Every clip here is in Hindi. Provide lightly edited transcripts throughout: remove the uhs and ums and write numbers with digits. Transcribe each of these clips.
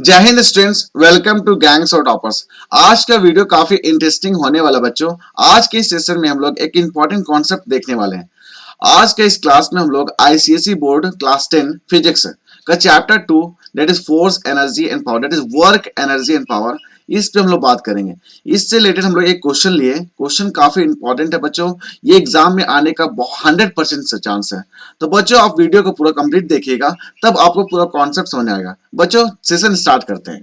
जय हिंद स्टूडेंट्स, वेलकम टू गैंग्स और टॉपर्स। आज का वीडियो काफी इंटरेस्टिंग होने वाला बच्चों। आज के इस सेशन में हम लोग एक इंपॉर्टेंट कॉन्सेप्ट देखने वाले हैं। आज के इस क्लास में हम लोग आईसीएसई बोर्ड क्लास 10 फिजिक्स का chapter 2 that is force energy and power, that is work energy and power, इस पे हम लोग बात करेंगे। इससे रिलेटेड हम लोग एक क्वेश्चन लिए। क्वेश्चन काफी इंपॉर्टेंट है बच्चों, ये एग्जाम में आने का 100% चांस है। तो बच्चों आप वीडियो को पूरा कंप्लीट देखिएगा, तब आपको पूरा कॉन्सेप्ट समझ आएगा। बच्चों सेशन स्टार्ट करते हैं।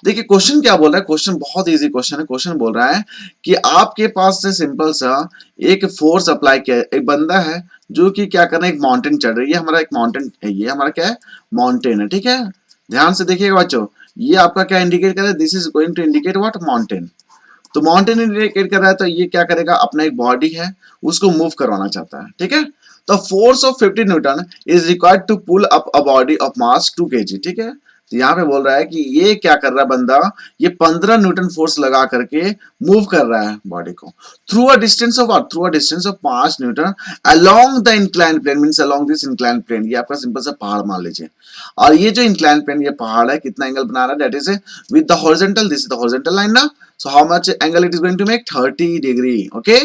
देखिए क्वेश्चन क्या बोल रहा है। क्वेश्चन बहुत इजी क्वेश्चन है। क्वेश्चन बोल रहा है कि आपके पास से सिंपल सा एक फोर्स अप्लाई किया है। एक बंदा है जो कि क्या कर रहा है, एक माउंटेन चढ़ रही है। हमारा एक माउंटेन है, ये हमारा क्या है, माउंटेन है। ठीक है, ध्यान से देखिएगा बच्चों। ये आपका क्या इंडिकेट कर रहा है, this is going to indicate what, mountain. तो माउंटेन इंडिकेट कर रहा है, तो ये क्या करेगा, अपना एक बॉडी है उसको मूव करवाना चाहता है। ठीक है, तो force of 50 newton is required to pull up a body of mass 2 kg। ठीक है, तो यहाँ पे बोल रहा है कि ये क्या कर रहा है बंदा, ये 15 न्यूटन फोर्स लगा करके मूव कर रहा है बॉडी को through a distance of what, through a distance of 5 newton along the incline plane, means along this incline plane. ये आपका सिंपल सा पहाड़ मान लीजिए, और ये जो इंक्लाइन प्लेन, ये पहाड़ है, कितना एंगल बना रहा है, that is with the horizontal, this is the horizontal line ना। So how much angle it is going to make? 30 degree. Okay.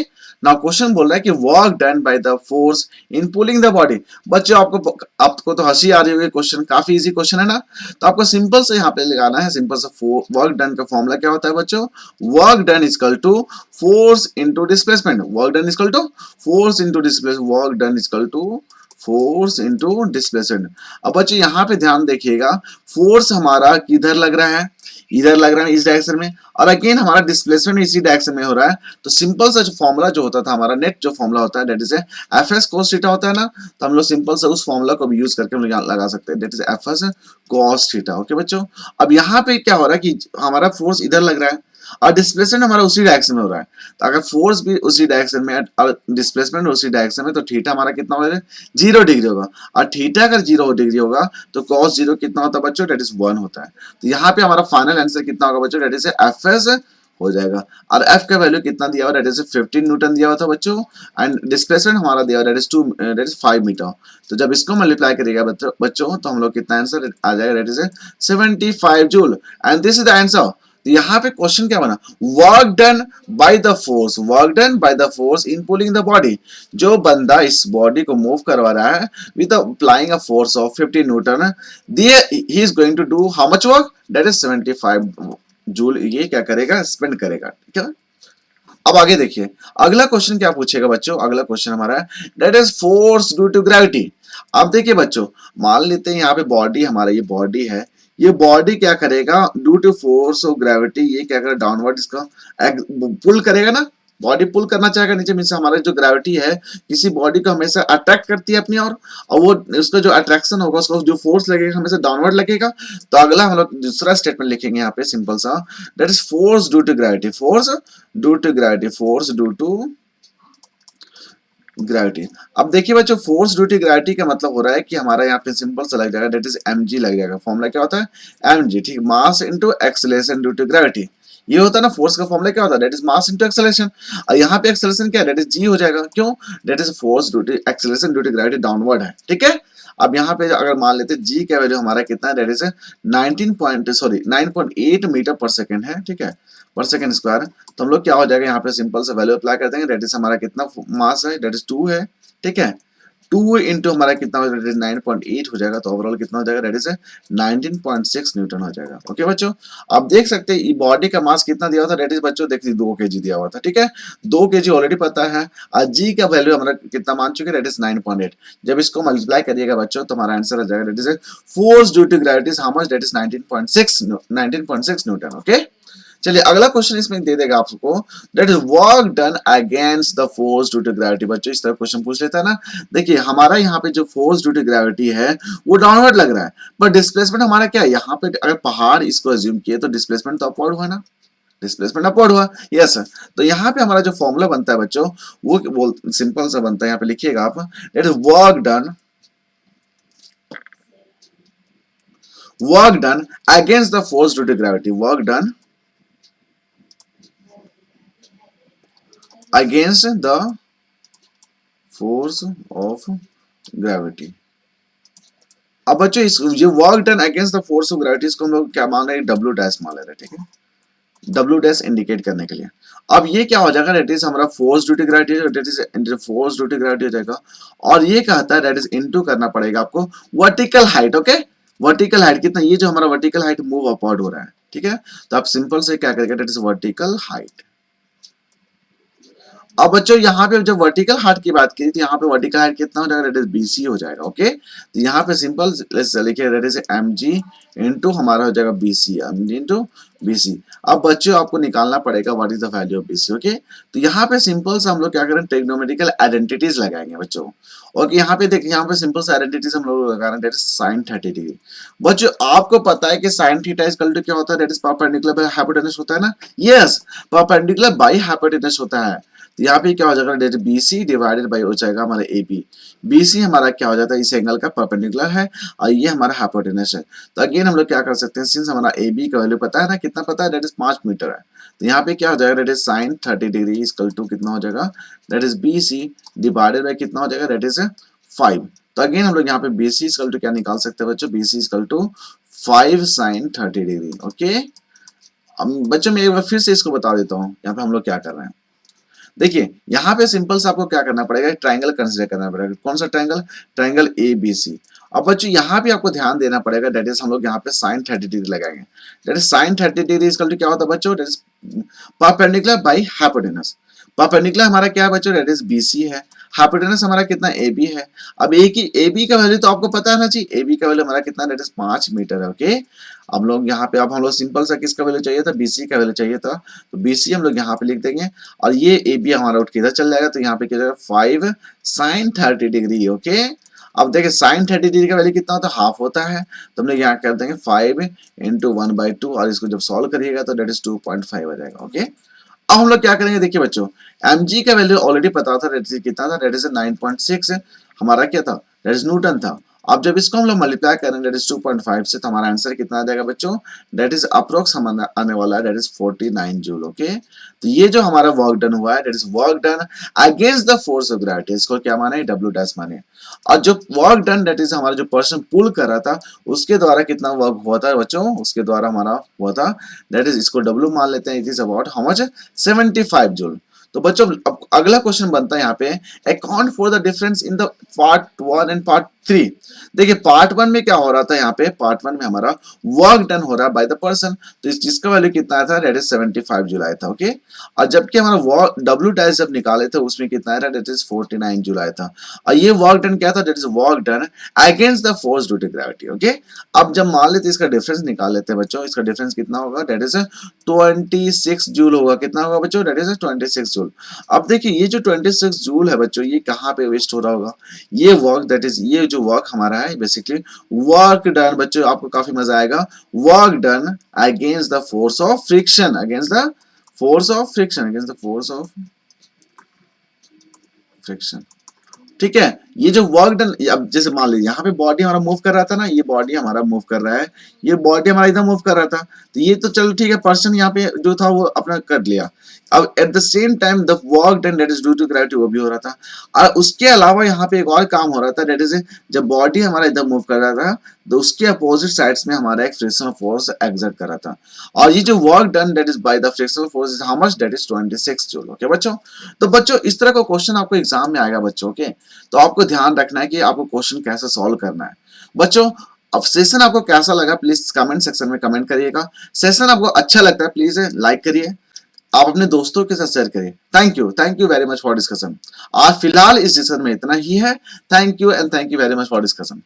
Now question बोल रहा है कि work done by the force in pulling the body। बच्चों आपको तो हंसी आ रही होगी, क्वेश्चन काफी इजी क्वेश्चन है ना। तो आपको सिंपल से यहाँ पे लगाना है, सिंपल सा वर्क डन का फॉर्मूला क्या होता है बच्चों, work done equal to force into displacement. Work done equal to force into displacement, work done equal to force into displacement. अब बच्चों यहाँ पे ध्यान देखिएगा, फोर्स हमारा किधर लग रहा है, इधर लग रहा है, इस डायरेक्शन में, और अगेन हमारा डिस्प्लेसमेंट इसी डायरेक्शन में हो रहा है। तो सिंपल सा जो फॉर्मूला जो होता था हमारा, नेट जो फॉर्मूला होता है, that is F S cos theta होता है ना। तो हम लोग सिंपल सा उस फॉर्मूला को भी यूज करके हम लोग लगा सकते हैं, that is F S cos theta. Okay बच्चों, अब यहाँ पे क्या हो रहा है कि हमारा फोर्स इधर लग रहा है और डिस्प्लेसमेंट हमारा उसी डायरेक्शन में हो रहा है। तो अगर फोर्स भी उसी डायरेक्शन में और डिस्प्लेसमेंट उसी डायरेक्शन में, तो थीटा हमारा कितना हो रहा है, 0 डिग्री होगा। और थीटा अगर 0 डिग्री होगा तो cos 0 कितना होता है बच्चों, दैट इज 1 होता है। तो यहाँ पे हमारा फाइनल आंसर कितना होगा बच्चों, दैट इज एफ एस हो जाएगा। और एफ का वैल्यू कितना दिया हुआ, दैट इज 15 न्यूटन दिया हुआ था बच्चों, एंड डिस्प्लेसमेंट हमारा दिया हुआ that is 2, that is 5 metre. तो जब इसको मल्टीप्लाई करिएगा बच्चों तो हम लोग कितना आंसर आ जाएगा, that is 75 joule, and this is the answer. तो यहाँ पे क्वेश्चन क्या बना, work done by the force, work done by the force in pulling the body. जो बंदा इस बॉडी को मूव करवा रहा है with applying a force of 50 newton, he is going to do how much work, that is 75 joule. ये क्या करेगा, स्पेंड करेगा। ठीक है, अब आगे देखिए अगला क्वेश्चन क्या पूछेगा बच्चों। अगला क्वेश्चन हमारा है that is force due to gravity. अब देखिए बच्चों, मान लेते हैं यहाँ पे बॉडी, हमारा ये बॉडी है, ये बॉडी क्या करेगा, due to force of gravity ये क्या करेगा, डाउनवर्ड इसका पुल करेगा ना। बॉडी पुल करना चाहेगा नीचे, मीन्स हमारा जो ग्रेविटी है किसी बॉडी को हमेशा अट्रैक्ट करती है अपनी ओर, और वो उसका जो अट्रैक्शन होगा, उसका जो फोर्स लगेगा हमेशा डाउनवर्ड लगेगा। तो अगला हम लोग दूसरा स्टेटमेंट लिखेंगे यहाँ पे सिंपल सा, that is force due to gravity, force due to gravity, force due to gravity. अब देखिए बच्चों, फोर्स ड्यू टू ग्रेविटी का मतलब हो रहा है कि हमारा यहाँ पे सिंपल सा लग जाएगा, दैट इज mg लग जाएगा। फॉर्मूला क्या होता है, mg। ठीक, mass into acceleration due to gravity. ये होता है ना, फोर्स का फॉर्मूला क्या होता है, that is mass into acceleration. और यहाँ पे एक्सेलरेशन क्या है, दैट इज g हो जाएगा। क्यों, that is force due to acceleration due to gravity downward है। ठीक है, अब यहाँ पे अगर मान लेते हैं g का वैल्यू हमारा कितना है, दैट इज 9.8 मीटर पर सेकेंड है। ठीक है, पर सेकेंड स्क्वायर। तो हम लोग क्या हो जाएगा, यहाँ पे सिंपल से वैल्यू अप्लाई कर देंगे, दैट इज हमारा कितना मास है, दैट इज 2 है। ठीक है, 2 इंटू हमारा कितना हो जाएगा, 9.8 हो जाएगा। तो ओवरऑल कितना हो जाएगा, दैट इज 19.6 न्यूटन हो जाएगा। ओके बच्चों, आप देख सकते हैं बॉडी का मास कितना दिया हुआ था, दैट इज बच्चों देखिए 2 kg दिया हुआ था। ठीक है, 2 kg ऑलरेडी पता है, और जी का वैल्यू हमारा कितना मान चुके, दैट इज 9.8। जब इसको मल्टीप्लाई करिएगा बच्चों तो हमारा आंसर आ जाएगा, that is force due to gravity how much, that is 19.6 newton. Okay, चलिए अगला क्वेश्चन इसमें दे देगा आपको, that is work done against the force due to gravity. बच्चों इस तरह क्वेश्चन पूछ लेता है ना। देखिए हमारा यहाँ पे जो फोर्स ड्यू टू ग्रेविटी है वो डाउनवर्ड लग रहा है, पर डिस्प्लेसमेंट हमारा क्या है, यहाँ पे अगर पहाड़ इसको अज्यूम किए तो डिस्प्लेसमेंट तो अपवर्ड हुआ ना, डिस्प्लेसमेंट अपवर्ड हुआ। यस सर, तो यहाँ पे हमारा जो फॉर्मूला बनता है बच्चों, वो सिंपल सा बनता है, यहाँ पे लिखिएगा आप, that is work done against the force due to gravity, work done against the force of gravity। अब बच्चों इस ये work done against the force of gravity इसको हम लोग क्या मान रहे हैं, डब्ल्यू डैश मान ले रहे हैं, ठीक है, डब्ल्यू डैश इंडिकेट करने के लिए। अब ये क्या हो जाएगा, डेट इज हमारा force due to gravity, that is force due to gravity हो जाएगा। और ये कहता है डेट इज इनटू करना पड़ेगा आपको vertical height, okay, vertical height कितना, ये जो हमारा वर्टिकल हाइट मूव अपवर्ड हो रहा है, ठीक है, तो आप सिंपल से क्या करेंगे, डेट इज वर्टिकल हाइट। अब बच्चों यहाँ पे जब वर्टिकल हाइट की बात की तो यहाँ पे वर्टिकल हाइट कितना हो जाएगा, दैट इज बीसी हो जाएगा, ओके। तो यहाँ पे सिंपल लिखिए that is M G into हमारा हो जाएगा BC, M G into BC. अब बच्चों आपको निकालना पड़ेगा what is the value of BC, okay. तो यहाँ पे सिंपल से हम लोग क्या करें, ट्रिग्नोमेट्रिकल आइडेंटिटीज लगाएंगे बच्चों। और यहाँ पे देखिए, यहाँ पे सिंपल से आइडेंटिटीज हम लोग लगा रहे हैं, दैट इज साइन 30 डिग्री। बच्चों आपको पता है कि sine theta is equal to क्या होता है, that is perpendicular by hypotenuse होता है ना, यस, परपेंडिकुलर बाय हाइपोटेनस होता है। तो यहाँ पे क्या हो जाएगा, डेट BC डिवाइडेड बाई हो जाएगा हमारा AB। BC हमारा क्या हो जाता है, इस एंगल का परपेंडिकुलर है और ये हमारा हाइपोटेनस है। तो अगेन हम लोग क्या कर सकते हैं, सिंस हमारा AB का वैल्यू पता है ना, कितना पता है, डेट इज 5 मीटर है। तो यहाँ पे क्या हो जाएगा, that is sine 30 degree equal to कितना हो जाएगा, that is BC divided by कितना हो जाएगा, डेट इज 5। तो अगेन हम लोग यहाँ पे BC इक्वल टू क्या निकाल सकते हैं बच्चों, BC equal to 5 sine 30 degree, okay. अब बच्चों मैं एक बार फिर से इसको बता देता हूँ, यहाँ पे हम लोग क्या कर रहे हैं। देखिए यहाँ पे सिंपल से आपको क्या करना पड़ेगा, ट्रायंगल कंसीडर करना पड़ेगा। कौन सा ट्रायंगल, ट्रायंगल ABC। अब बच्चों यहाँ पे आपको ध्यान देना पड़ेगा, डेट इज हम लोग यहाँ पे साइन 30 डिग्री लगाएंगे। That is sine 30 degree equal to क्या होता है बच्चों, that is perpendicular by hypotenuse. Perpendicular हमारा क्या है बच्चों, डेट इज BC है, हाइपोटेनस हमारा कितना AB है। अब ए की AB का वैल्यू तो आपको पता है ना जी, AB का वैल्यू हमारा कितना, डेट इज 5 मीटर है, ओके। अब लोग यहाँ पे, अब हम लोग सिंपल सा किसका वैल्यू चाहिए था, BC का वैल्यू चाहिए था। तो BC हम लोग यहाँ पे लिख देंगे और ये AB हमारा उठ के इधर चल जाएगा, तो यहाँ पे क्या जाएगा 5 साइन 30 डिग्री, ओके। अब देखिए साइन 30 डिग्री का वैल्यू कितना होता है, हाफ होता है। तो हम लोग यहाँ कर देंगे 5 इंटू 1/2 और इसको जब सॉल्व करिएगा तो डेट इज 2.5 आ जाएगा, ओके। अब हम लोग क्या करेंगे, देखिए बच्चों mg का वैल्यू ऑलरेडी पता था, डेट इज कितना था, डेट इज 9.6 हमारा क्या था, डेट इज न्यूटन था। अब जब इसको हम लोग मल्टीप्लाई करेंगे डेट इज 2.5 से, तो हमारा आंसर कितना आ जाएगा बच्चों, डेट इज अप्रोक्स हमारा आने वाला है, डेट इज 49 जूल, ओके। तो ये जो हमारा वर्क डन हुआ है, that is work done against the force of gravity, इसको क्या माने, डब्ल्यू डैश माने। और जो वर्क डन डेट इज हमारा जो पर्सन पुल कर रहा था उसके द्वारा कितना वर्क हुआ था बच्चों, उसके द्वारा हमारा हुआ था, डेट इज इसको डब्ल्यू मान लेते हैं, it is about how much, 75 joule. तो बच्चों अब अगला क्वेश्चन बनता है यहाँ पे, account for the difference in the part 1 and part 3। देखिए पार्ट 1 में क्या हो रहा था, यहाँ पे पार्ट 1 में हमारा वर्क डन हो रहा है बाय द पर्सन, तो इस चीज का वैल्यू कितना था, डेट इज 75 जुलाई था, ओके। और जबकि हमारा वर्क डब्ल्यू डैश जब निकाले थे उसमें कितना था, डेट इज 49 जुलाई था। और ये वर्क डन क्या था, that is work done against the force due to gravity, okay. अब जब मान लेते इसका डिफरेंस निकाल लेते हैं बच्चों, इसका डिफरेंस कितना होगा, डेट इज 26 जूल होगा, कितना होगा बच्चों, डेट इज 26 जूल। अब देखिए ये जो 26 जूल है बच्चों, ये कहाँ पे वेस्ट हो रहा होगा, ये वर्क दैट इज, ये जो वर्क हमारा है बेसिकली वर्क डन बच्चों, आपको काफी मजा आएगा, work done against the force of friction, against the force of friction, against the force of friction, ठीक है। ये जो वर्क डन, अब जैसे मान लीजिए यहाँ पे बॉडी हमारा मूव कर रहा था ना, ये बॉडी हमारा मूव कर रहा है, ये बॉडी हमारा इधर मूव कर रहा था, तो ये तो चलो ठीक है, पर्सन यहाँ पे जो था वो अपना कर लिया। अब at the same time the work done that is due to gravity वो भी हो रहा था। और उसके अलावा यहाँ पे एक और काम हो रहा था, दैट इज जब बॉडी हमारा इधर मूव कर रहा था तो उसके अपोजिट साइड्स में हमारा एक फ्रिक्शनल फोर्स एक्सर्ट कर रहा था। और ये जो work done that is by the frictional force is how much, that is 26 joule, okay बच्चों। तो बच्चों इस तरह का क्वेश्चन आपको एग्जाम में आएगा बच्चों, ओके। तो आपको ध्यान रखना है कि आपको क्वेश्चन कैसे सॉल्व करना है बच्चों। अब सेशन आपको कैसा लगा प्लीज कमेंट सेक्शन में कमेंट करिएगा। सेशन आपको अच्छा लगता है प्लीज लाइक करिए, आप अपने दोस्तों के साथ शेयर करिए। Thank you very much for discussion. आज फिलहाल इस सेशन में इतना ही है। Thank you and thank you very much for discussion.